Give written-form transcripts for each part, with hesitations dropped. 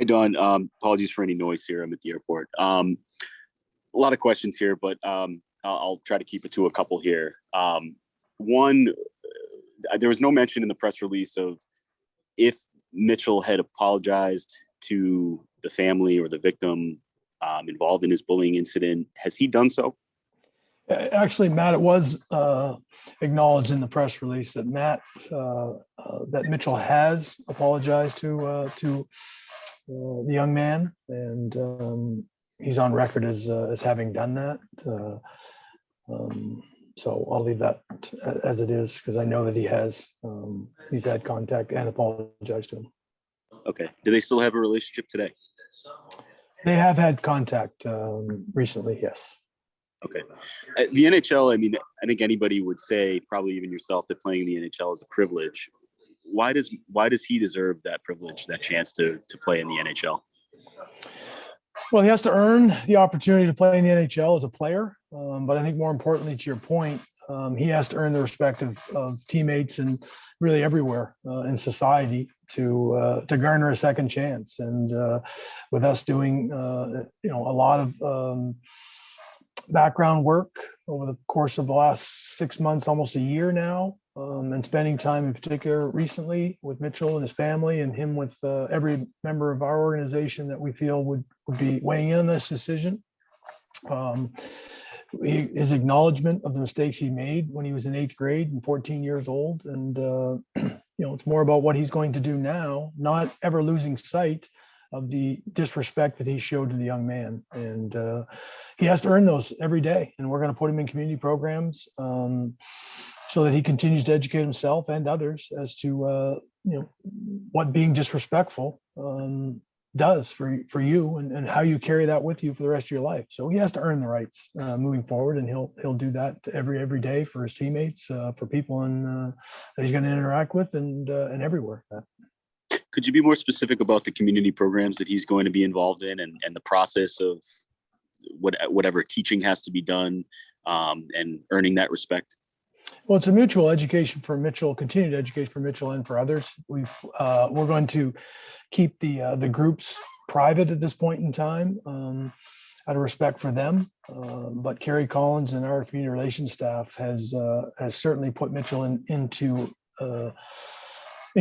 Hey, Don. Apologies for any noise here. I'm at the airport. A lot of questions here, but I'll try to keep it to a couple here. One, there was no mention in the press release of if Mitchell had apologized to the family or the victim involved in his bullying incident. Has he done so? Actually, Matt, it was acknowledged in the press release that that Mitchell has apologized to the young man, and he's on record as having done that. So I'll leave that as it is because I know that he's had contact and apologized to him. Okay. Do they still have a relationship today? They have had contact recently, yes. Okay. The NHL, I mean, I think anybody would say, probably even yourself, that playing in the NHL is a privilege. Why does he deserve that privilege, that chance to play in the NHL? Well, he has to earn the opportunity to play in the NHL as a player. But I think more importantly, to your point, he has to earn the respect of teammates and really everywhere in society to garner a second chance. And with us doing, a lot of background work over the course of the last 6 months, almost a year now, and spending time in particular recently with Mitchell and his family and him with every member of our organization that we feel would be weighing in on this decision. His acknowledgement of the mistakes he made when he was in 8th grade and 14 years old. And, it's more about what he's going to do now, not ever losing sight of the disrespect that he showed to the young man. And he has to earn those every day. And we're going to put him in community programs so that he continues to educate himself and others as to, what being disrespectful does for you and how you carry that with you for the rest of your life. So he has to earn the rights moving forward, and he'll do that every day for his teammates, for people that he's going to interact with, and everywhere. Could you be more specific about the community programs that he's going to be involved in and the process of whatever teaching has to be done and earning that respect? Well, it's a mutual education for Mitchell, continued education for Mitchell and for others. We're going to keep the groups private at this point in time, out of respect for them. But Carrie Collins and our community relations staff has certainly put Mitchell in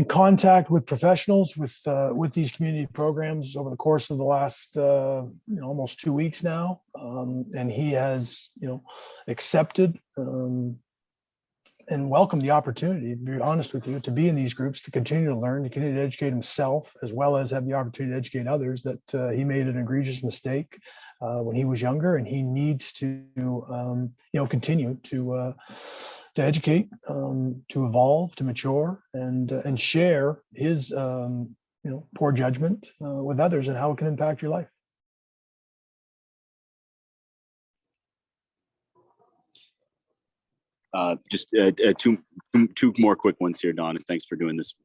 contact with professionals with these community programs over the course of the last almost 2 weeks now, and he has accepted and welcomed the opportunity, to be honest with you, to be in these groups, to continue to learn, to continue to educate himself, as well as have the opportunity to educate others that he made an egregious mistake when he was younger, and he needs to continue to educate, to evolve, to mature, and share his poor judgment with others and how it can impact your life. Just two more quick ones here, Don, and thanks for doing this.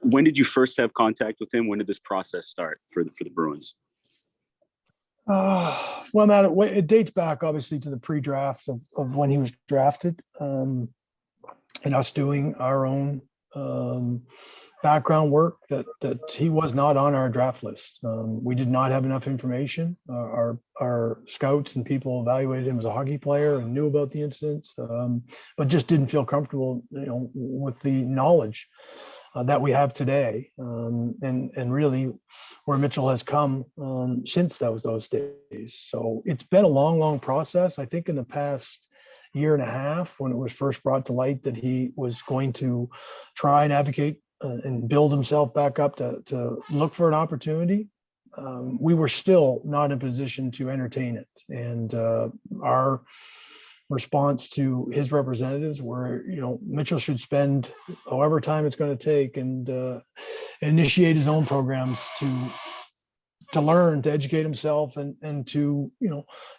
When did you first have contact with him? When did this process start for the Bruins? Well, Matt, it dates back obviously to the pre-draft of when he was drafted, and us doing our own background work that he was not on our draft list. We did not have enough information. Our scouts and people evaluated him as a hockey player and knew about the incidents, but just didn't feel comfortable, with the knowledge that we have today, and really where Mitchell has come since those days. So it's been a long process. I think in the past year and a half, when it was first brought to light that he was going to try and advocate and build himself back up to look for an opportunity, we were still not in a position to entertain it. And our response to his representatives were, Mitchell should spend however time it's going to take and initiate his own programs to learn, to educate himself, and to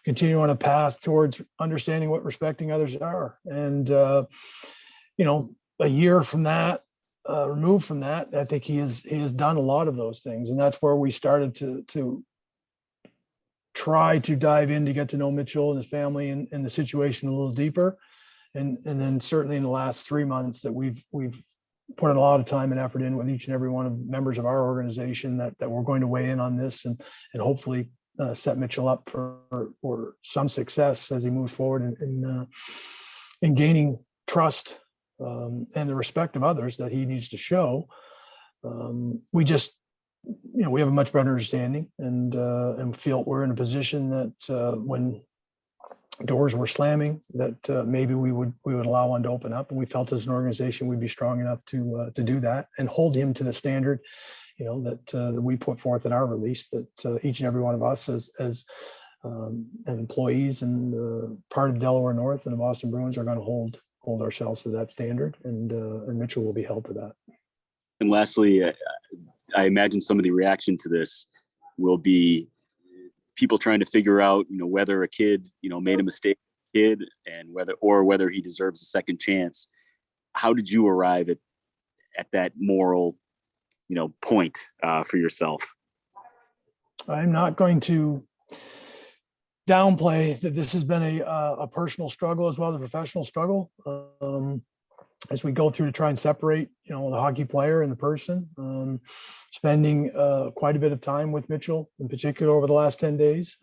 continue on a path towards understanding what respecting others are. And a year from that, removed from that, I think he has done a lot of those things, and that's where we started to try to dive in to get to know Mitchell and his family and the situation a little deeper. And then certainly in the last 3 months that we've put a lot of time and effort in with each and every one of members of our organization that we're going to weigh in on this and hopefully set Mitchell up for some success as he moves forward in gaining trust and the respect of others that he needs to show. We just, we have a much better understanding and feel we're in a position that when doors were slamming, that maybe we would allow one to open up, and we felt as an organization we'd be strong enough to do that and hold him to the standard, that we put forth in our release, that each and every one of us as employees and part of Delaware North and the Boston Bruins are going to hold ourselves to that standard, and Mitchell will be held to that. And lastly, I imagine some of the reaction to this will be people trying to figure out, whether a kid, made a mistake, and whether he deserves a second chance. How did you arrive at that moral, point for yourself? I'm not going to downplay that this has been a personal struggle as well as a professional struggle. As we go through to try and separate, the hockey player and the person, spending quite a bit of time with Mitchell in particular over the last 10 days,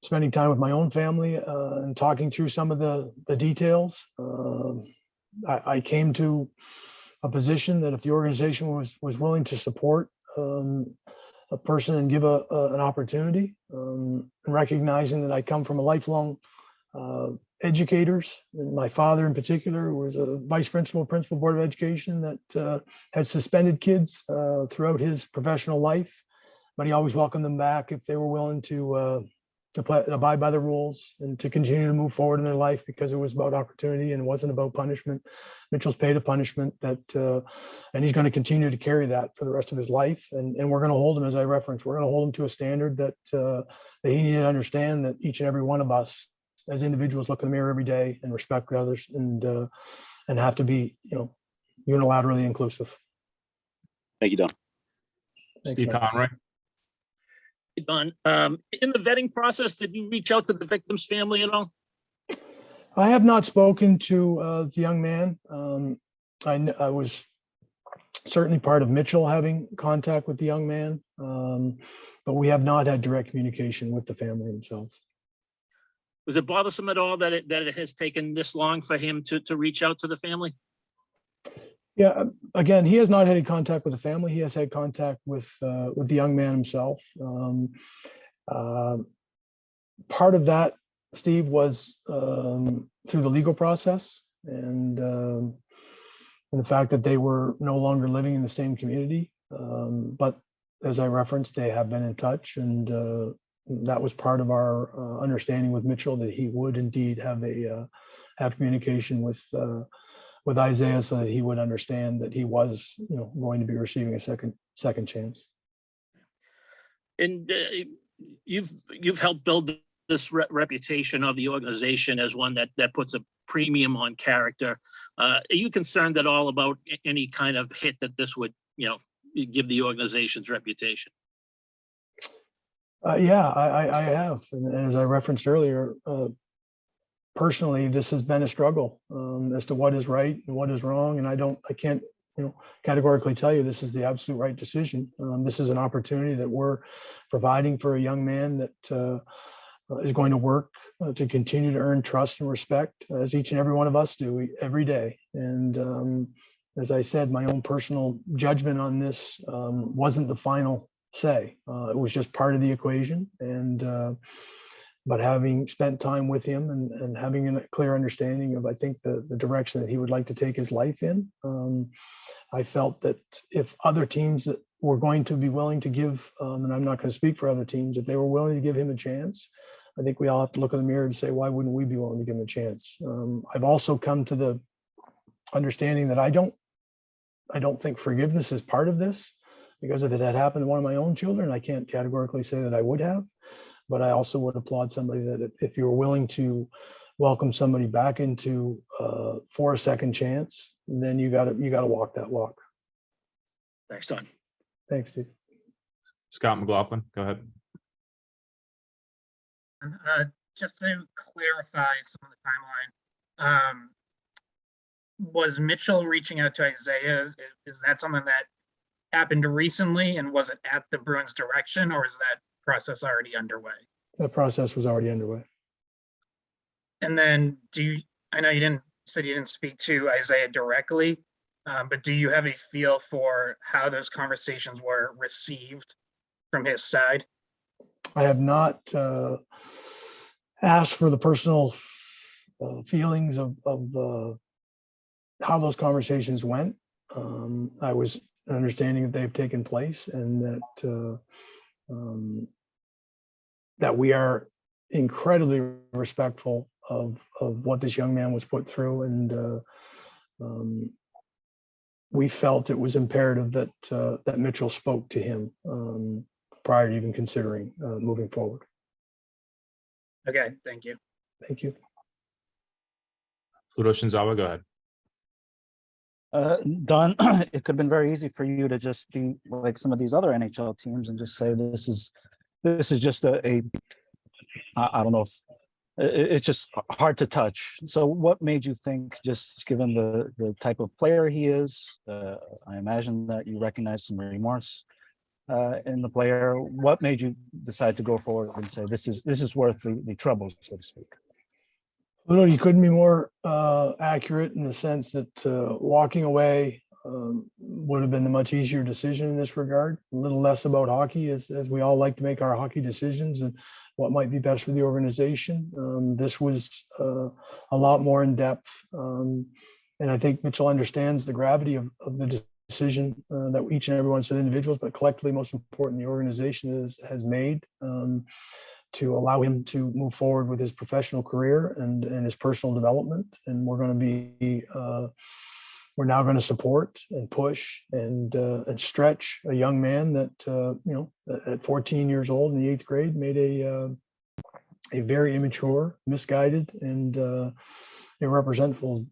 spending time with my own family and talking through some of the details. I came to a position that if the organization was willing to support a person and give an opportunity, and recognizing that I come from a lifelong educators, and my father in particular was a vice principal board of education that had suspended kids throughout his professional life, but he always welcomed them back if they were willing to abide by the rules and to continue to move forward in their life, because it was about opportunity and it wasn't about punishment. Mitchell's paid a punishment and he's going to continue to carry that for the rest of his life, and we're going to hold him, as I referenced, we're going to hold him to a standard that he needed to understand, that each and every one of us as individuals look in the mirror every day and respect others and have to be, unilaterally inclusive. Thank you, Don. Steve Conroy. Don, in the vetting process, did you reach out to the victim's family at all? I have not spoken to the young man. I was certainly part of Mitchell having contact with the young man, but we have not had direct communication with the family themselves. Was it bothersome at all that it has taken this long for him to reach out to the family? Yeah, again, he has not had any contact with the family. He has had contact with the young man himself. Part of that, Steve, was through the legal process and the fact that they were no longer living in the same community. But as I referenced, they have been in touch, and that was part of our understanding with Mitchell, that he would indeed have communication with Isaiah, so that he would understand that he was, going to be receiving a second chance. And you've helped build this reputation of the organization as one that puts a premium on character. Are you concerned at all about any kind of hit that this would, give the organization's reputation? Yeah, I have, and as I referenced earlier, personally, this has been a struggle as to what is right and what is wrong, and I can't, categorically tell you this is the absolute right decision. This is an opportunity that we're providing for a young man that is going to work to continue to earn trust and respect, as each and every one of us do every day. And as I said, my own personal judgment on this wasn't the final say. It was just part of the equation, and but having spent time with him and having a clear understanding of, I think, the direction that he would like to take his life in, I felt that if other teams that were going to be willing to give, and I'm not going to speak for other teams, if they were willing to give him a chance, I think we all have to look in the mirror and say, why wouldn't we be willing to give him a chance? I've also come to the understanding that I don't think forgiveness is part of this, because if it had happened to one of my own children, I can't categorically say that I would have. But I also would applaud somebody that if you're willing to welcome somebody back into for a second chance, then you got to walk that walk. Thanks, Don. Thanks, Steve. Scott McLaughlin, go ahead. Just to clarify some of the timeline, was Mitchell reaching out to Isaiah? Is that something that happened recently, and was it at the Bruins' direction, or is that process already underway? That process was already underway. And then I know you didn't speak to Isaiah directly, but do you have a feel for how those conversations were received from his side? I have not asked for the personal feelings of how those conversations went. I was understanding that they've taken place, and that we are incredibly respectful of what this young man was put through, and we felt it was imperative that Mitchell spoke to him prior to even considering moving forward. Okay, thank you. Thank you. Fluto Shinzawa, go ahead. Don, it could have been very easy for you to just be like some of these other NHL teams and just say this is just I don't know if it's just hard to touch. So what made you think, just given the type of player he is, I imagine that you recognize some remorse in the player. What made you decide to go forward and say this is worth the trouble, so to speak? Well, you couldn't be more accurate in the sense that walking away would have been a much easier decision in this regard. A little less about hockey, as we all like to make our hockey decisions and what might be best for the organization. This was a lot more in depth, and I think Mitchell understands the gravity of the decision that each and every one of the individuals, but collectively, most important, the organization has made. To allow him to move forward with his professional career and his personal development. And we're going to be, we're now going to support and push and stretch a young man that, at 14 years old in the 8th grade made a very immature, misguided, and irrepresentable,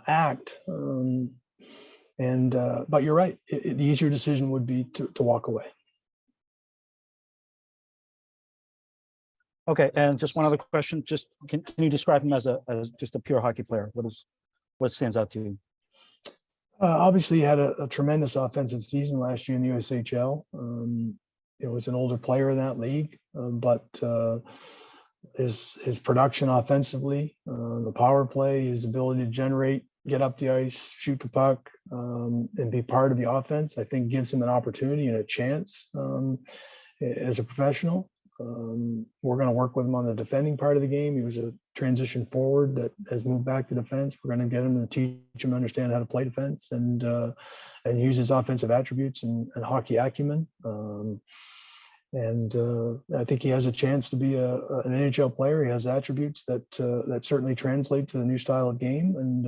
act. But you're right. The easier decision would be to walk away. Okay, and just one other question. Just can you describe him as just a pure hockey player? What stands out to you? Obviously, he had a tremendous offensive season last year in the USHL. Was an older player in that league, but his production offensively, the power play, his ability to generate, get up the ice, shoot the puck, and be part of the offense, I think gives him an opportunity and a chance as a professional. We're going to work with him on the defending part of the game. He was a transition forward that has moved back to defense. We're going to get him to teach him to understand how to play defense and use his offensive attributes and hockey acumen. I think he has a chance to be an NHL player. He has attributes that certainly translate to the new style of game. And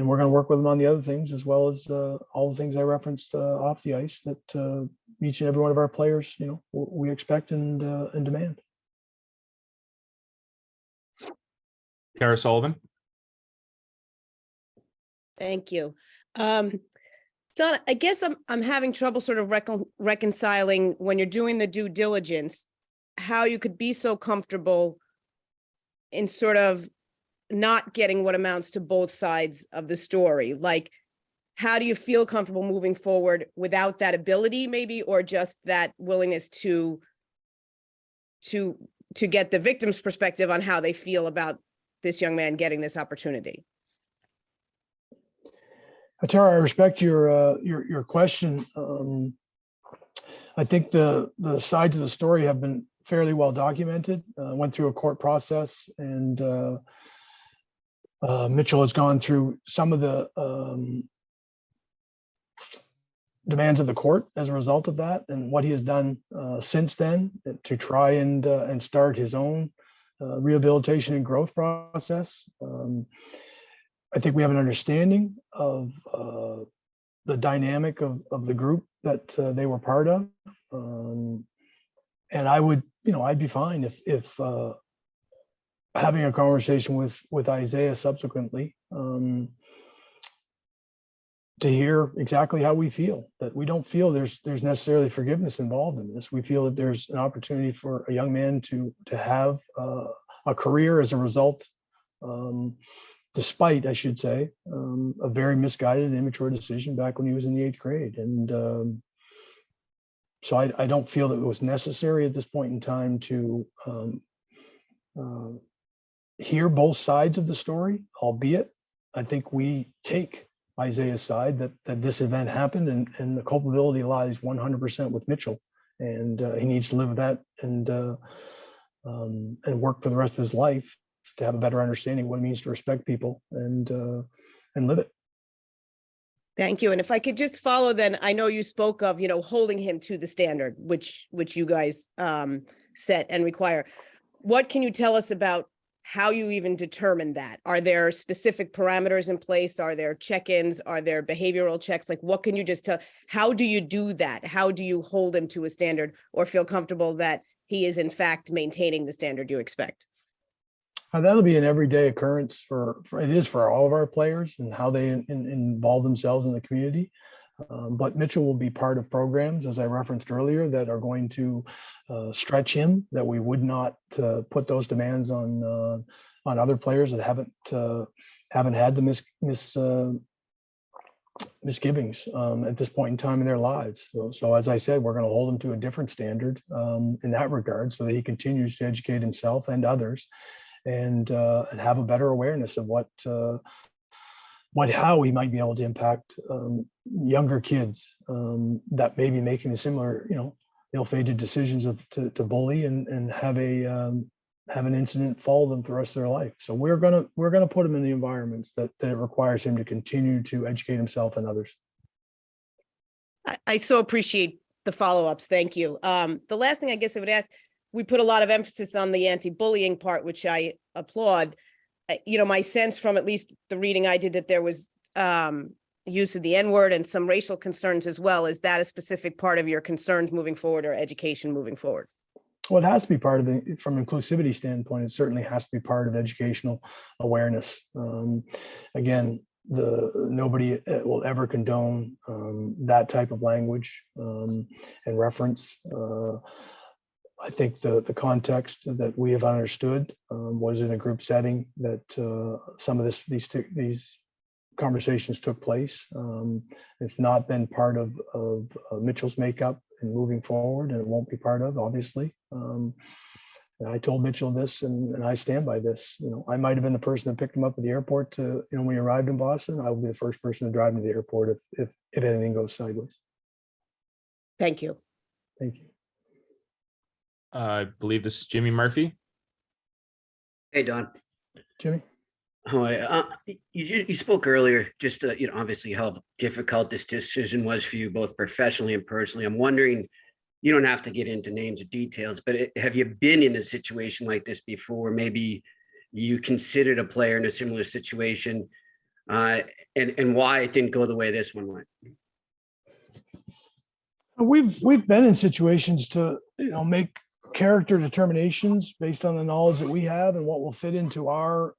we're going to work with him on the other things, as well as all the things I referenced off the ice that each and every one of our players, we expect and demand. Kara Sullivan. Thank you. Don, I guess I'm having trouble sort of reconciling when you're doing the due diligence, how you could be so comfortable in sort of not getting what amounts to both sides of the story. Like, how do you feel comfortable moving forward without that ability, maybe, or just that willingness to get the victim's perspective on how they feel about this young man getting this opportunity? Tara, I respect your question. I think the sides of the story have been fairly well documented. Went through a court process, and Mitchell has gone through some of the demands of the court as a result of that, and what he has done since then to try and start his own rehabilitation and growth process. I think we have an understanding of the dynamic of the group that they were part of, and I would, I'd be fine if having a conversation with Isaiah subsequently to hear exactly how we feel. That we don't feel there's necessarily forgiveness involved in this. We feel that there's an opportunity for a young man to have a career as a result despite, I should say, a very misguided and immature decision back when he was in the 8th grade. And so I don't feel that it was necessary at this point in time to hear both sides of the story, albeit I think we take Isaiah's side that this event happened, and the culpability lies 100% with Mitchell, and he needs to live with that and work for the rest of his life to have a better understanding of what it means to respect people and live it. Thank you. And if I could just follow, then I know you spoke of, holding him to the standard, which you guys set and require. What can you tell us about how you even determine that? Are there specific parameters in place? Are there check-ins? Are there behavioral checks? Like, what can you just tell? How do you do that? How do you hold him to a standard or feel comfortable that he is in fact maintaining the standard you expect? That'll be an everyday occurrence for all of our players and how they involve themselves in the community. But Mitchell will be part of programs, as I referenced earlier, that are going to stretch him, that we would not put those demands on other players that haven't had the misgivings at this point in time in their lives. So as I said, we're going to hold him to a different standard in that regard, so that he continues to educate himself and others, and have a better awareness of how he might be able to impact younger kids that may be making the similar, ill-fated decisions to bully and have an incident follow them for the rest of their life. So we're gonna put him in the environments that it requires him to continue to educate himself and others. I so appreciate the follow-ups. Thank you. The last thing I guess I would ask, we put a lot of emphasis on the anti-bullying part, which I applaud. My sense from at least the reading I did that there was use of the N-word and some racial concerns as well. Is that a specific part of your concerns moving forward or education moving forward? Well, it has to be part of it from an inclusivity standpoint. It certainly has to be part of educational awareness. Again, nobody will ever condone that type of language and reference. I think the context that we have understood was in a group setting that some of these conversations took place. It's not been part of Mitchell's makeup and moving forward, and it won't be part of, obviously. And I told Mitchell this, and I stand by this. I might have been the person that picked him up at the airport when we arrived in Boston. I will be the first person to drive him to the airport if anything goes sideways. Thank you. Thank you. I believe this is Jimmy Murphy. Hey, Don. Jimmy? Hi. You spoke earlier, just obviously how difficult this decision was for you, both professionally and personally. I'm wondering, you don't have to get into names or details, but have you been in a situation like this before? Maybe you considered a player in a similar situation, and why it didn't go the way this one went? We've been in situations to make character determinations based on the knowledge that we have and what will fit into our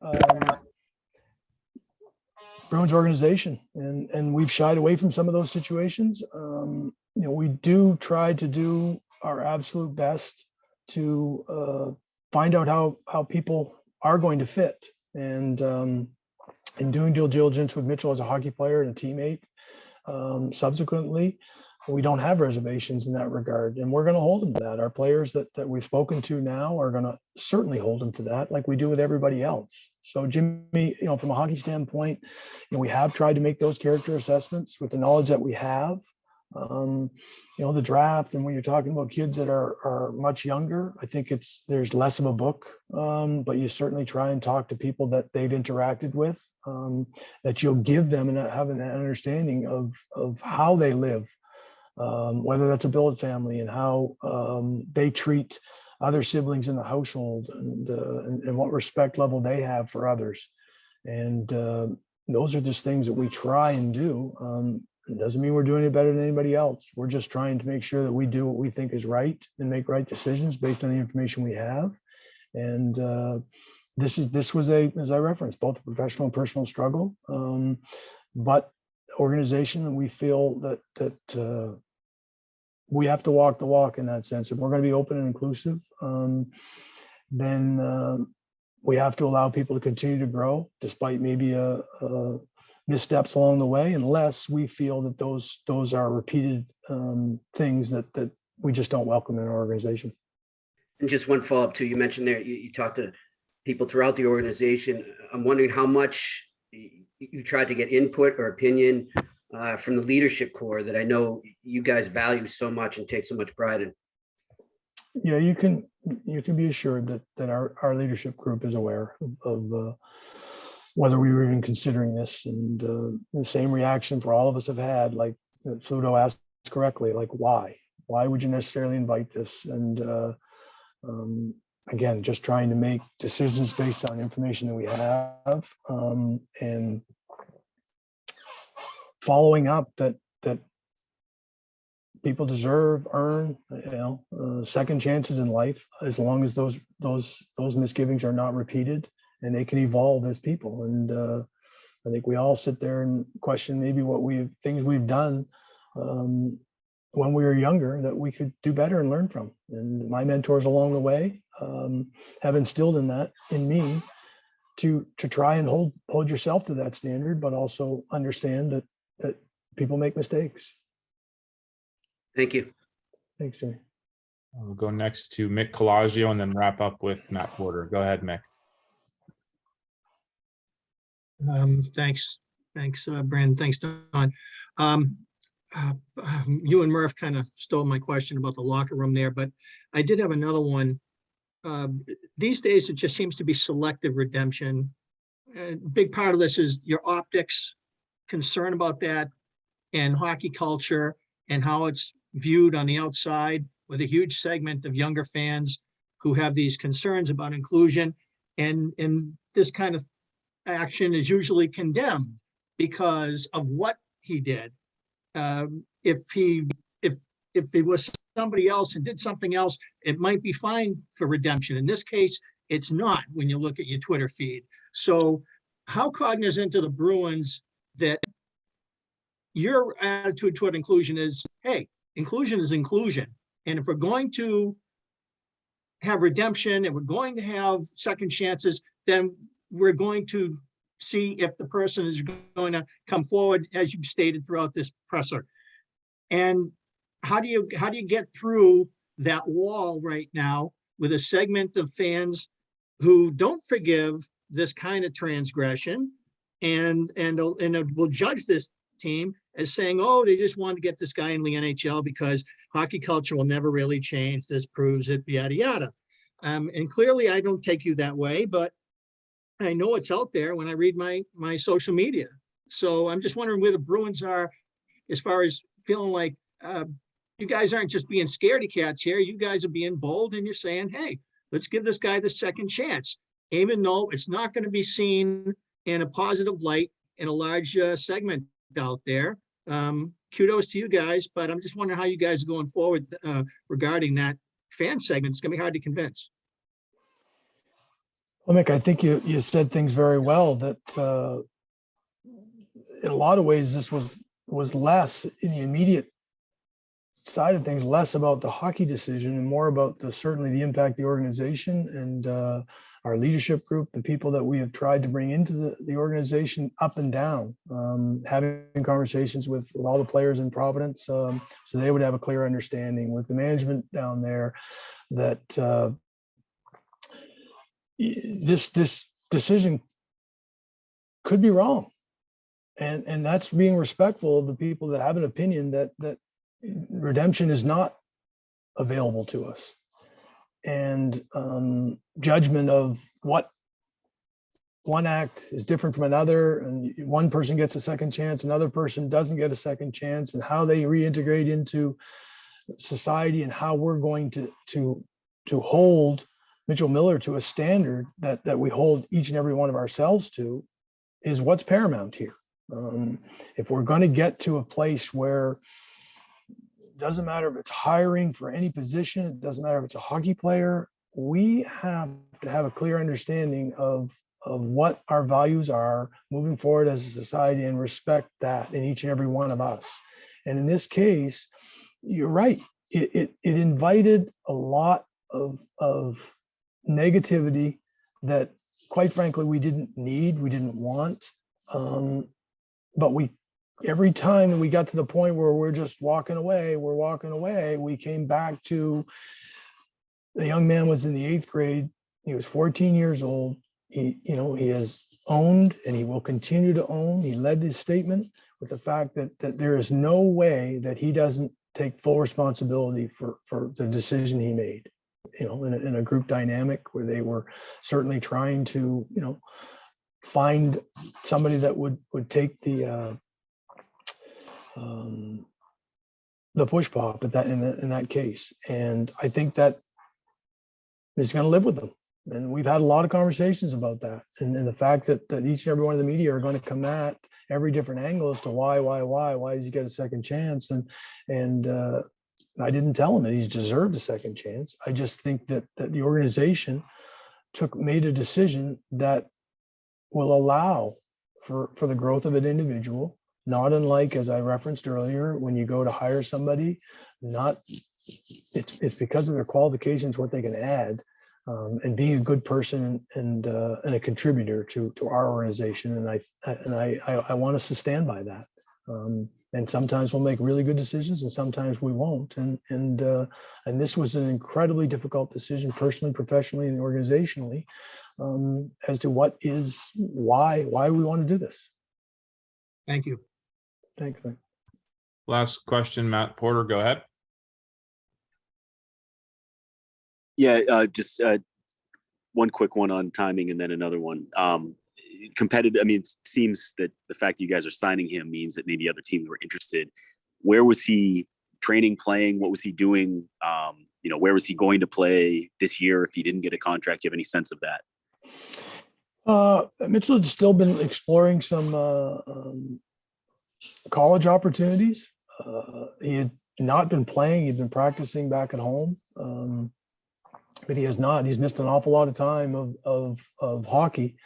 Bruins organization, and we've shied away from some of those situations. We do try to do our absolute best to find out how people are going to fit, and in doing due diligence with Mitchell as a hockey player and a teammate, subsequently, we don't have reservations in that regard, and we're going to hold them to that. Our players that we've spoken to now are going to certainly hold them to that, like we do with everybody else. So Jimmy, from a hockey standpoint, we have tried to make those character assessments with the knowledge that we have. The draft, and when you're talking about kids that are much younger, I think there's less of a book, but you certainly try and talk to people that they've interacted with, that you'll give them and have an understanding of how they live. Whether that's a billet family and how they treat other siblings in the household, and what respect level they have for others. And those are just things that we try and do. It doesn't mean we're doing it better than anybody else. We're just trying to make sure that we do what we think is right and make right decisions based on the information we have. And this was as I referenced, both a professional and personal struggle, but organization that we feel that we have to walk the walk in that sense. If we're going to be open and inclusive, then we have to allow people to continue to grow despite maybe a missteps along the way, unless we feel that those are repeated things that we just don't welcome in our organization. And just one follow-up too, you mentioned there, you talked to people throughout the organization. I'm wondering how much you tried to get input or opinion from the leadership core that I know you guys value so much and take so much pride in. Yeah, you can be assured that our leadership group is aware of whether we were even considering this, and the same reaction for all of us have had, like Fluto asked correctly, like why would you necessarily invite this? And again, just trying to make decisions based on information that we have, and following up that people deserve, earn, second chances in life, as long as those misgivings are not repeated and they can evolve as people. And I think we all sit there and question maybe things we've done when we were younger that we could do better and learn from. And my mentors along the way have instilled in me to try and hold yourself to that standard, but also understand that people make mistakes. Thank you. Thanks, Jimmy. We'll go next to Mick Colagio and then wrap up with Matt Porter. Go ahead, Mick. Thanks, Brandon. Thanks, Don. You and Murph kind of stole my question about the locker room there, but I did have another one. These days, it just seems to be selective redemption. A big part of this is your optics, concern about that, and hockey culture and how it's viewed on the outside, with a huge segment of younger fans who have these concerns about inclusion. And this kind of action is usually condemned because of what he did. If it was somebody else and did something else, it might be fine for redemption. In this case, it's not when you look at your Twitter feed. So how cognizant of the Bruins that your attitude toward inclusion is, hey, inclusion is inclusion. And if we're going to have redemption and we're going to have second chances, then we're going to see if the person is going to come forward, as you've stated throughout this presser. And how do you get through that wall right now with a segment of fans who don't forgive this kind of transgression and will judge this team as saying, oh, they just want to get this guy in the NHL because hockey culture will never really change. This proves it, yada, yada. And clearly I don't take you that way, but I know it's out there when I read my social media. So I'm just wondering where the Bruins are as far as feeling like you guys aren't just being scaredy cats here. You guys are being bold and you're saying, hey, let's give this guy the second chance, even though it's not going to be seen in a positive light in a large segment out there. Kudos to you guys, but I'm just wondering how you guys are going forward regarding that fan segment. It's going to be hard to convince. Well, Mick, I think you said things very well, that in a lot of ways, this was less in the immediate side of things, less about the hockey decision and more about certainly the impact of the organization and our leadership group, the people that we have tried to bring into the organization up and down, having conversations with all the players in Providence, so they would have a clear understanding with the management down there that this decision could be wrong. And that's being respectful of the people that have an opinion that redemption is not available to us. And judgment of what one act is different from another, and one person gets a second chance, another person doesn't get a second chance, and how they reintegrate into society and how we're going to hold Mitchell Miller to a standard that we hold each and every one of ourselves to is what's paramount here. If we're going to get to a place where it doesn't matter if it's hiring for any position, it doesn't matter if it's a hockey player, we have to have a clear understanding of what our values are moving forward as a society and respect that in each and every one of us. And in this case, you're right. It invited a lot of negativity that quite frankly, we didn't want. But every time that we got to the point where we're just walking away, we came back to the young man was in the 8th grade. He was 14 years old. He has owned and he will continue to own. He led his statement with the fact that there is no way that he doesn't take full responsibility for the decision he made, in a group dynamic where they were certainly trying to, find somebody that would take the push pop in that case. And I think that is going to live with them. And we've had a lot of conversations about that. And the fact that each and every one of the media are going to come at every different angle as to why does he get a second chance? And I didn't tell him that he's deserved a second chance. I just think that the organization made a decision that will allow for the growth of an individual, not unlike, as I referenced earlier, when you go to hire somebody, it's because of their qualifications, what they can add, and being a good person and a contributor to our organization. And I want us to stand by that. And sometimes we'll make really good decisions and sometimes we won't. And this was an incredibly difficult decision, personally, professionally, and organizationally, as to why we want to do this. Thank you. Thanks, Mike. Last question, Matt Porter, go ahead. Yeah, just one quick one on timing and then another one. Competitive, I mean, it seems that the fact that you guys are signing him means that maybe other teams were interested. Where was he training, playing? What was he doing? Where was he going to play this year if he didn't get a contract? Do you have any sense of that? Mitchell had still been exploring some college opportunities. He had not been playing. He'd been practicing back at home. But he has not. He's missed an awful lot of time of hockey,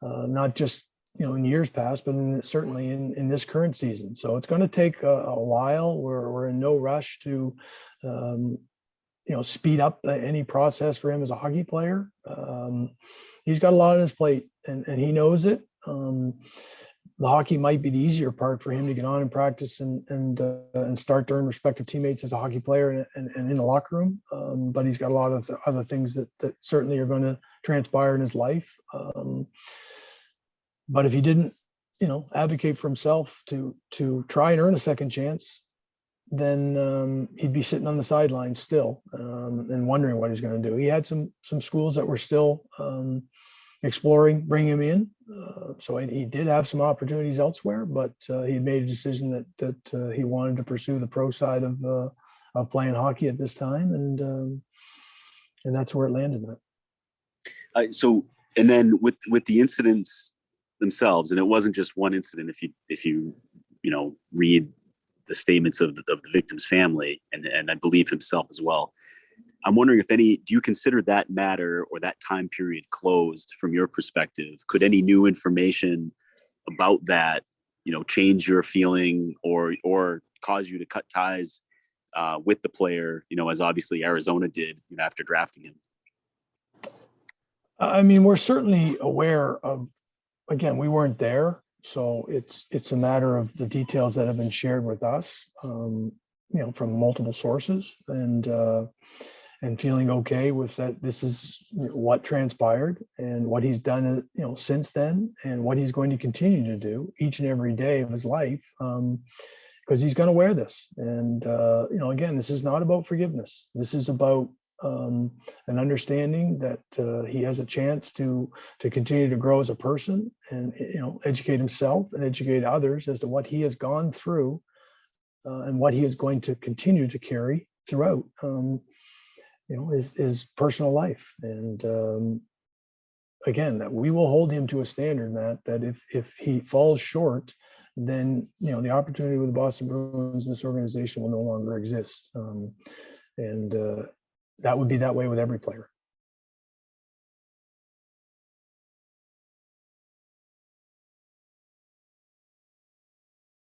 not just in years past, but certainly in this current season. So it's going to take a while. We're in no rush to speed up any process for him as a hockey player. He's got a lot on his plate, and he knows it. The hockey might be the easier part for him to get on and practice and start to earn respect of teammates as a hockey player and in the locker room. But he's got a lot of other things that certainly are going to transpire in his life. But if he didn't, advocate for himself to try and earn a second chance, then he'd be sitting on the sidelines still and wondering what he's going to do. He had some schools that were still exploring bringing him in. So he did have some opportunities elsewhere, but he made a decision that he wanted to pursue the pro side of playing hockey at this time. And that's where it landed. And then with the incidents themselves, and it wasn't just one incident, if you read the statements of the victim's family and I believe himself as well, I'm wondering do you consider that matter or that time period closed from your perspective? Could any new information about that, change your feeling or cause you to cut ties with the player, as obviously Arizona did, after drafting him? I mean, we're certainly aware of, again, we weren't there. So it's a matter of the details that have been shared with us, from multiple sources and feeling okay with that. This is what transpired and what he's done, since then, and what he's going to continue to do each and every day of his life, because he's going to wear this. And, again, this is not about forgiveness. This is about an understanding that he has a chance to continue to grow as a person and, educate himself and educate others as to what he has gone through and what he is going to continue to carry throughout. His personal life. And again, that we will hold him to a standard, Matt, that if he falls short, then, the opportunity with the Boston Bruins in this organization will no longer exist. And that would be that way with every player.